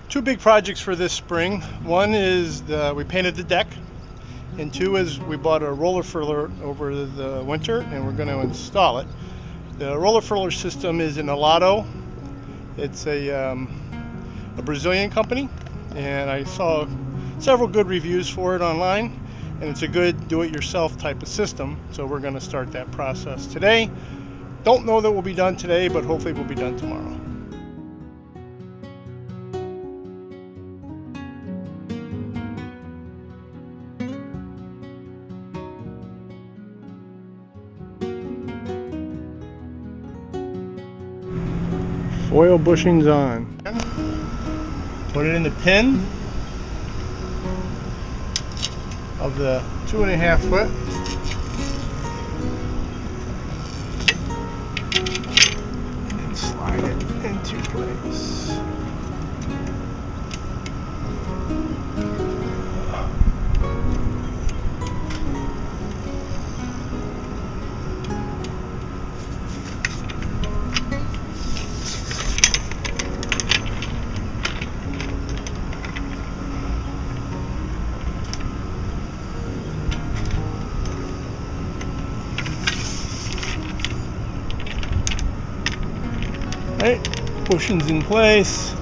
Two big projects for this spring. One is we painted the deck, and two is we bought a roller furler over the winter and we're going to install it. The roller furler system is an Alado. It's a Brazilian company, and I saw several good reviews for it online, and it's a good do-it-yourself type of system, so we're going to start that process today. Don't know that we'll be done today, but hopefully we'll be done tomorrow. Foil bushings on. Put it in the pin of the 2.5 foot. And slide it into place. Right, bushings in place.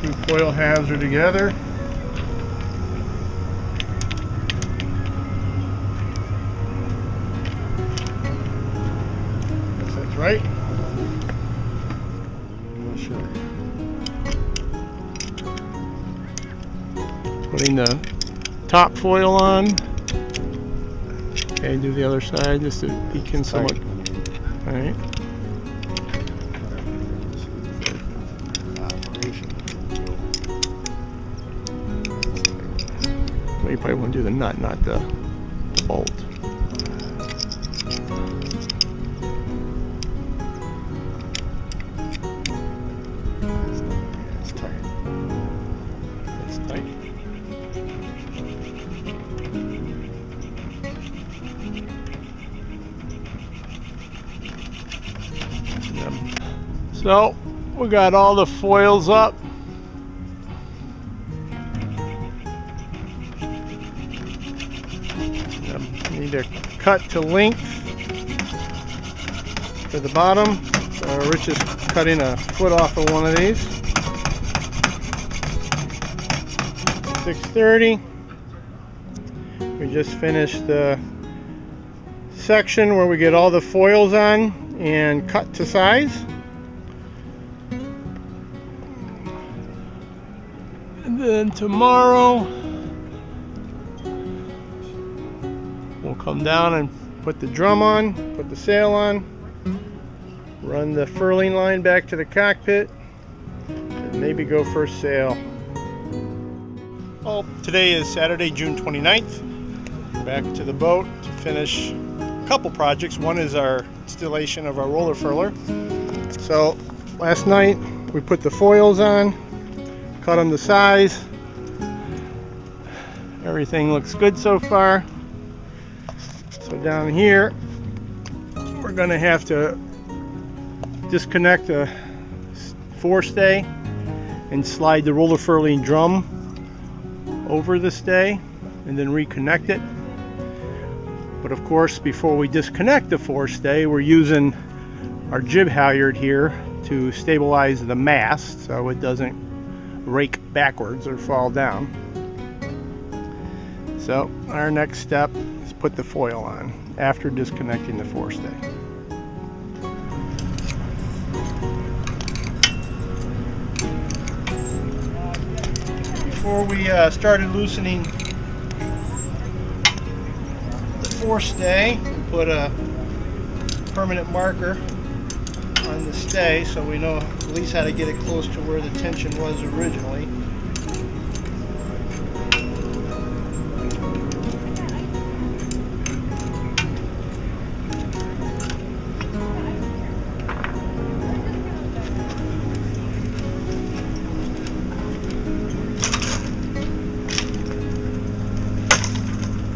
Two foil halves are together. Guess that's right. I'm not sure. Putting the top foil on. Okay, do the other side just to peek in somewhat. All right. You probably want to do the nut, not the bolt. It's tight. It's tight. Yep. So we got all the foils up. Need to cut to length to the bottom. Rich is cutting a foot off of one of these. 630. We just finished the section where we get all the foils on and cut to size. And then tomorrow we'll come down and put the drum on, put the sail on, run the furling line back to the cockpit, and maybe go first sail. Well, today is Saturday, June 29th. Back to the boat to finish a couple projects. One is our installation of our roller furler. So last night we put the foils on, cut them to size. Everything looks good so far. So down here, we're going to have to disconnect the forestay and slide the roller furling drum over the stay and then reconnect it. But of course, before we disconnect the forestay, we're using our jib halyard here to stabilize the mast so it doesn't rake backwards or fall down. So our next step is put the foil on after disconnecting the forestay. Before we started loosening the forestay, we put a permanent marker on the stay so we know at least how to get it close to where the tension was originally.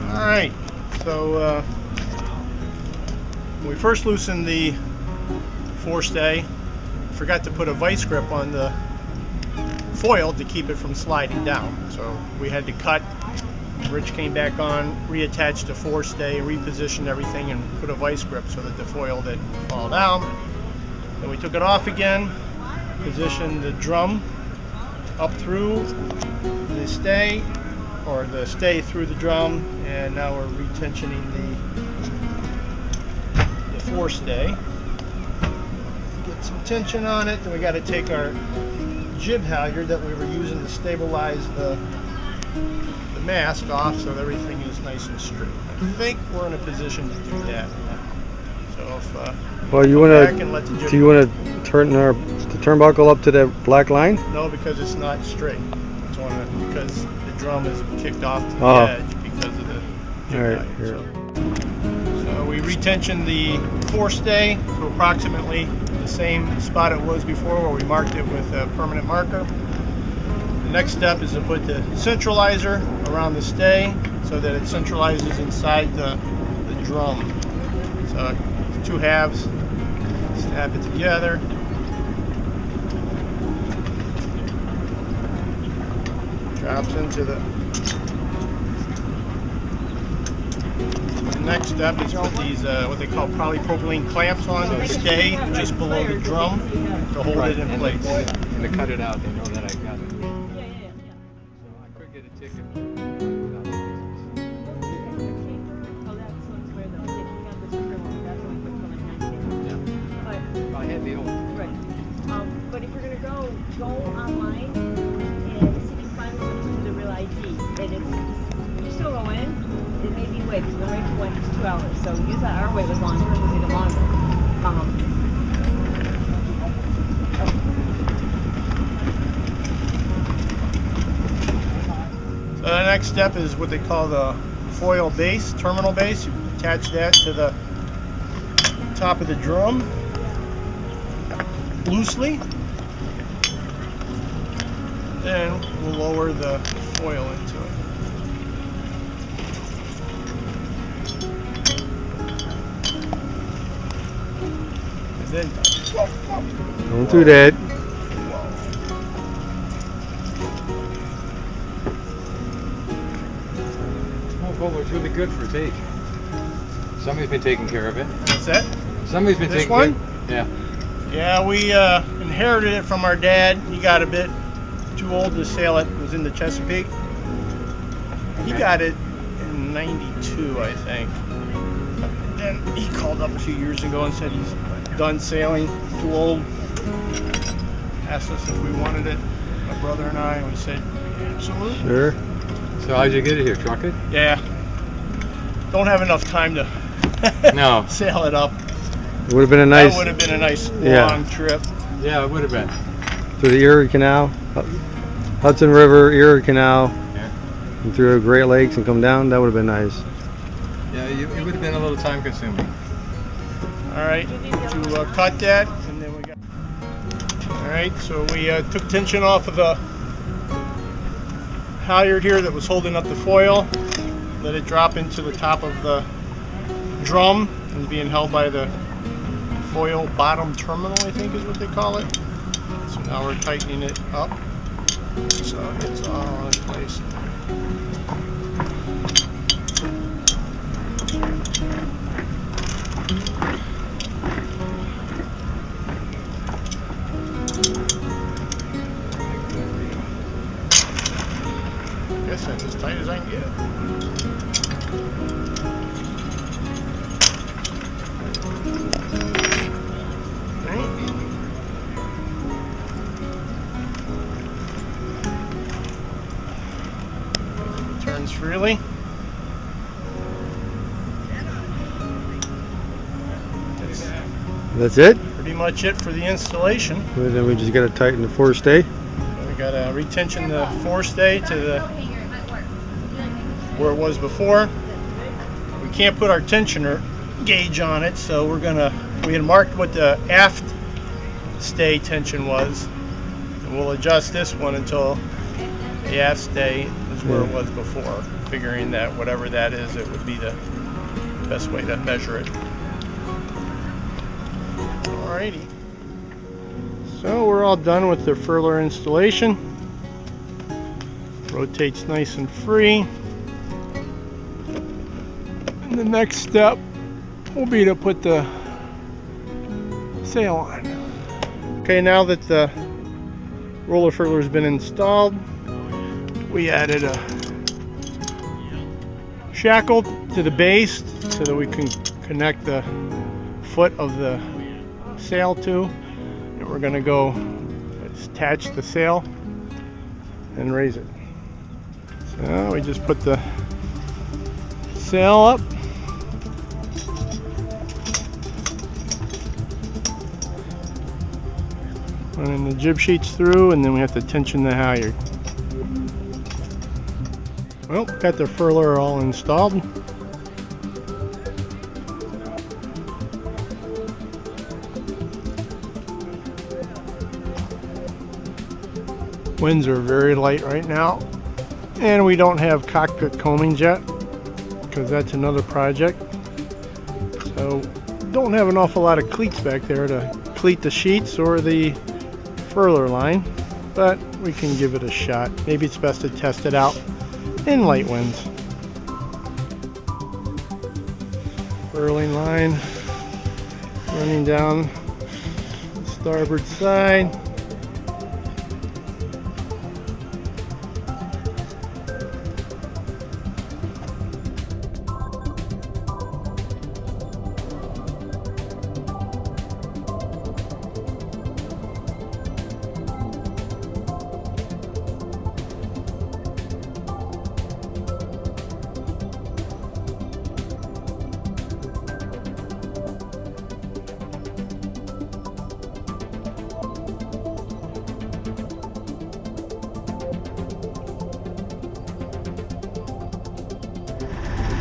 Alright, so when we first loosened the forestay, forgot to put a vice grip on the foil to keep it from sliding down. So we had to cut. Rich came back on, reattached the forestay, repositioned everything, and put a vice grip so that the foil didn't fall down. Then we took it off again, positioned the drum up through the stay, or the stay through the drum, and now we're retensioning the forestay. Get some tension on it. Then we got to take our jib halyard that we were using to stabilize the mast off so that everything is nice and straight. I think we're in a position to do that now. So if well, you want to? Do you want to turn the turnbuckle up to that black line? No, because it's not straight. It's because the drum is kicked off to the edge because of the jib halyard. So we retensioned the forestay to approximately the same spot it was before, where we marked it with a permanent marker. The next step is to put the centralizer around the stay so that it centralizes inside the drum. So two halves, snap it together. Drops into the next step is put these what they call polypropylene clamps on the stay just below the drum to hold it in place. And to cut it out, they know that I got it. So I could get a ticket without a license. I had the old. Right. But if you're going to go online and see if you find someone to do the real ID. And if you still go in, it may be wait, because the wait for one is 2 hours. So use that. Our wait was longer, it was even longer. So the next step is what they call the foil base, terminal base. You attach that to the top of the drum loosely. Then we'll lower the foil into it. And then Don't do that. It's really good for its age. Somebody's been taking care of it. What's that? Somebody's been This taking one? care. Yeah, we inherited it from our dad. He got a bit too old to sail it. It was in the Chesapeake. He got it in '92, I think. And then he called up a few years ago and said he's done sailing, too old. Asked us if we wanted it, my brother and I, and we said, absolutely. Sure. So how'd you get it here? Truck it? Yeah. Don't have enough time to No. sail it up. It would have been a nice. That would have been a nice Yeah. long trip. Yeah, it would have been. Through the Erie Canal, Hudson River, Erie Canal, Yeah. and through Great Lakes and come down. That would have been nice. Yeah, it would have been a little time consuming. All right, to cut that, and then we got. All right, so we took tension off of the halyard here that was holding up the foil. Let it drop into the top of the drum and being held by the foil bottom terminal, I think is what they call it. So now we're tightening it up so it's all in place. I guess that's as tight as I can get it. Turns freely. That's it. Pretty much it for the installation. And then we just got to tighten the forestay. We got to retension the forestay to the where it was before. We can't put our tensioner gauge on it, so we had marked what the aft stay tension was, and we'll adjust this one until the aft stay is where it was before, figuring that whatever that is, it would be the best way to measure it. Alrighty. So we're all done with the furler installation. Rotates nice and free. And the next step will be to put the sail on. Okay, now that the roller furler has been installed, we added a shackle to the base so that we can connect the foot of the sail to. And we're going to go attach the sail and raise it. So we just put the sail up. Running the jib sheets through, and then we have to tension the halyard. Well, got the furler all installed. Winds are very light right now, and we don't have cockpit combings yet because that's another project. So don't have an awful lot of cleats back there to cleat the sheets or the furler line, but we can give it a shot. Maybe it's best to test it out in light winds. Furling line running down the starboard side.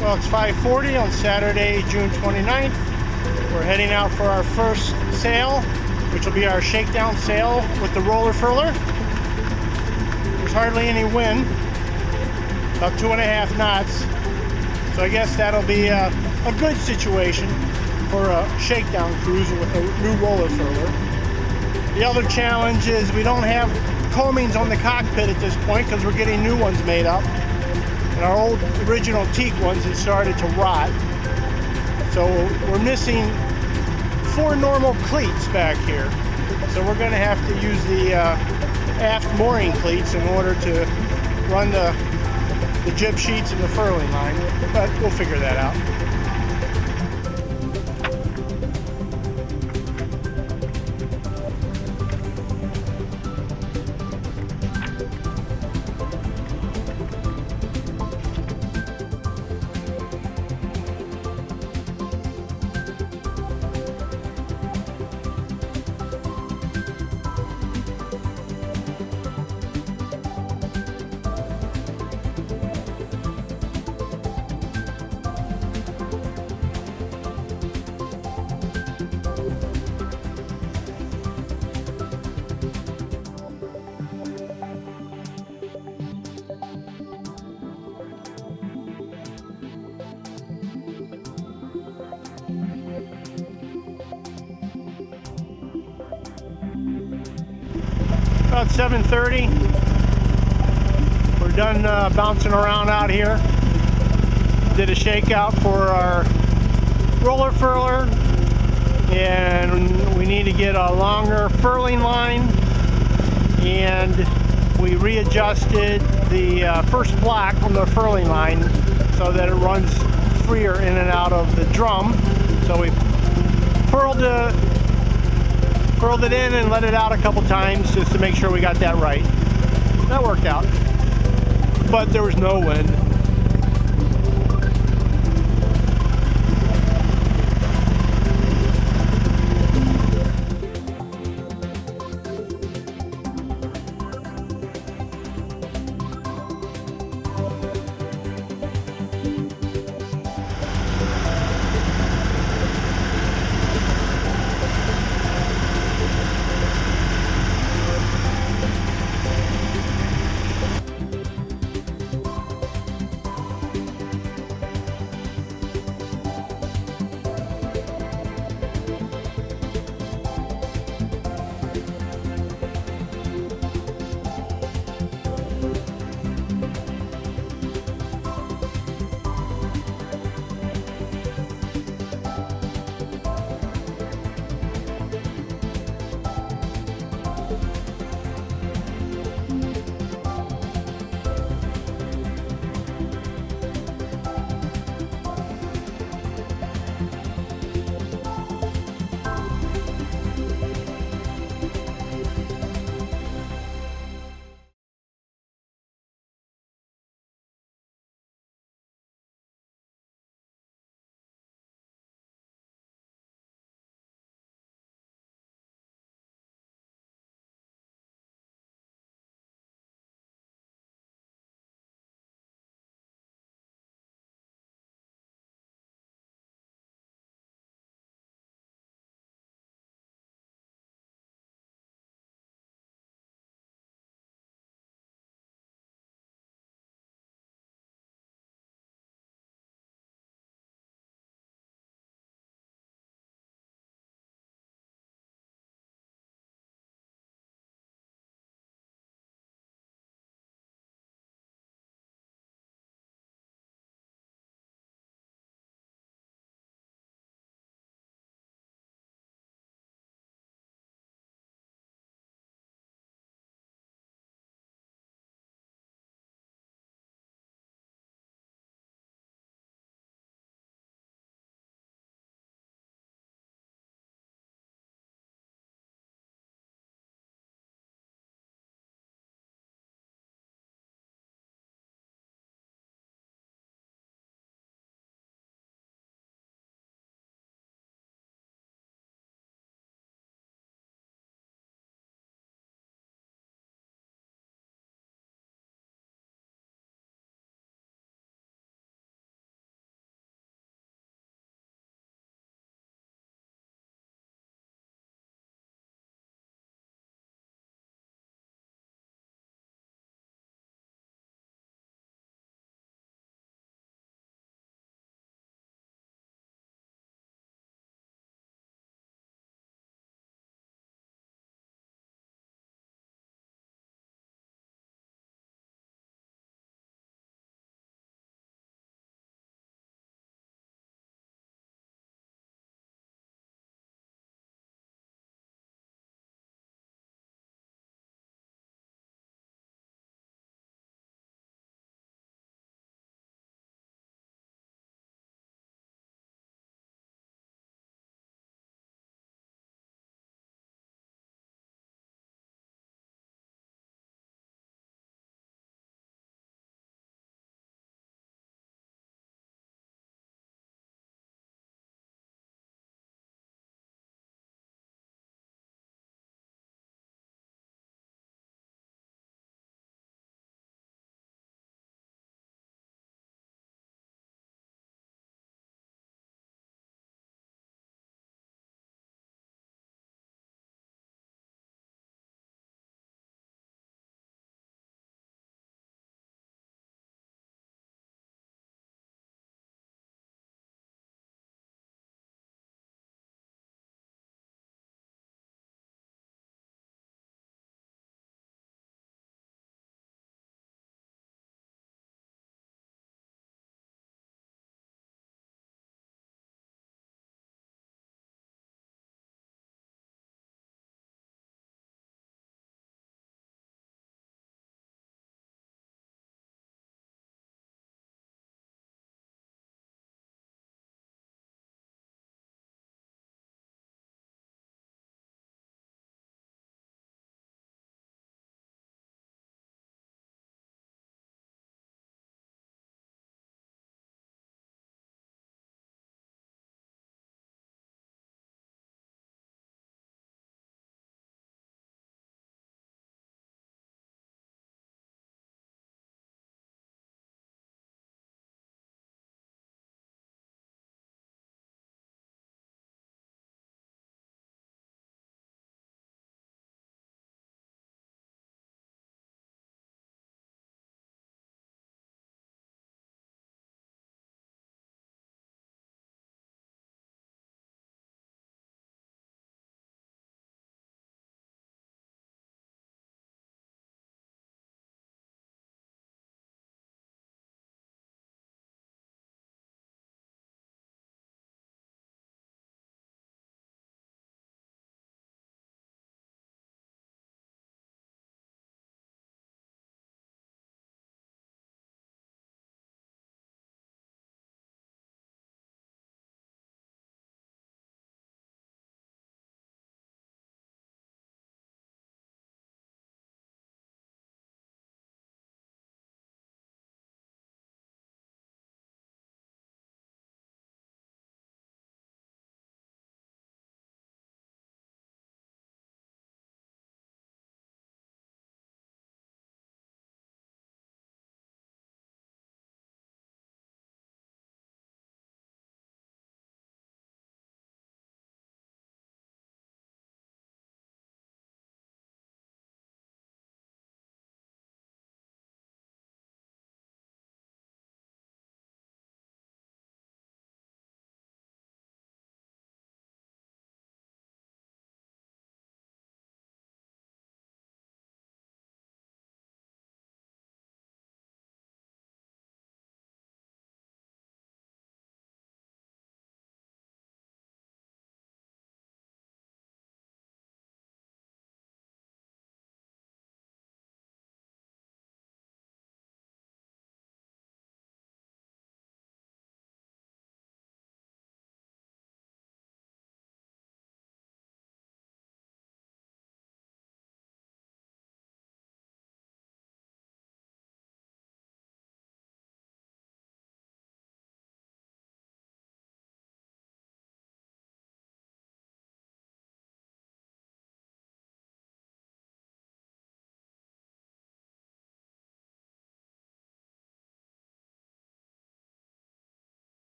Well, it's 5:40 on Saturday, June 29th. We're heading out for our first sail, which will be our shakedown sail with the roller furler. There's hardly any wind, about 2.5 knots. So I guess that'll be a good situation for a shakedown cruise with a new roller furler. The other challenge is we don't have combings on the cockpit at this point because we're getting new ones made up. And our old original teak ones had started to rot. So we're missing 4 normal cleats back here. So we're going to have to use the aft mooring cleats in order to run the jib sheets and the furling line. But we'll figure that out. About 7:30. We're done bouncing around out here. Did a shakeout for our roller furler, and we need to get a longer furling line, and we readjusted the first block on the furling line so that it runs freer in and out of the drum. So we furled it in and let it out a couple times just to make sure we got that right. That worked out, but there was no wind.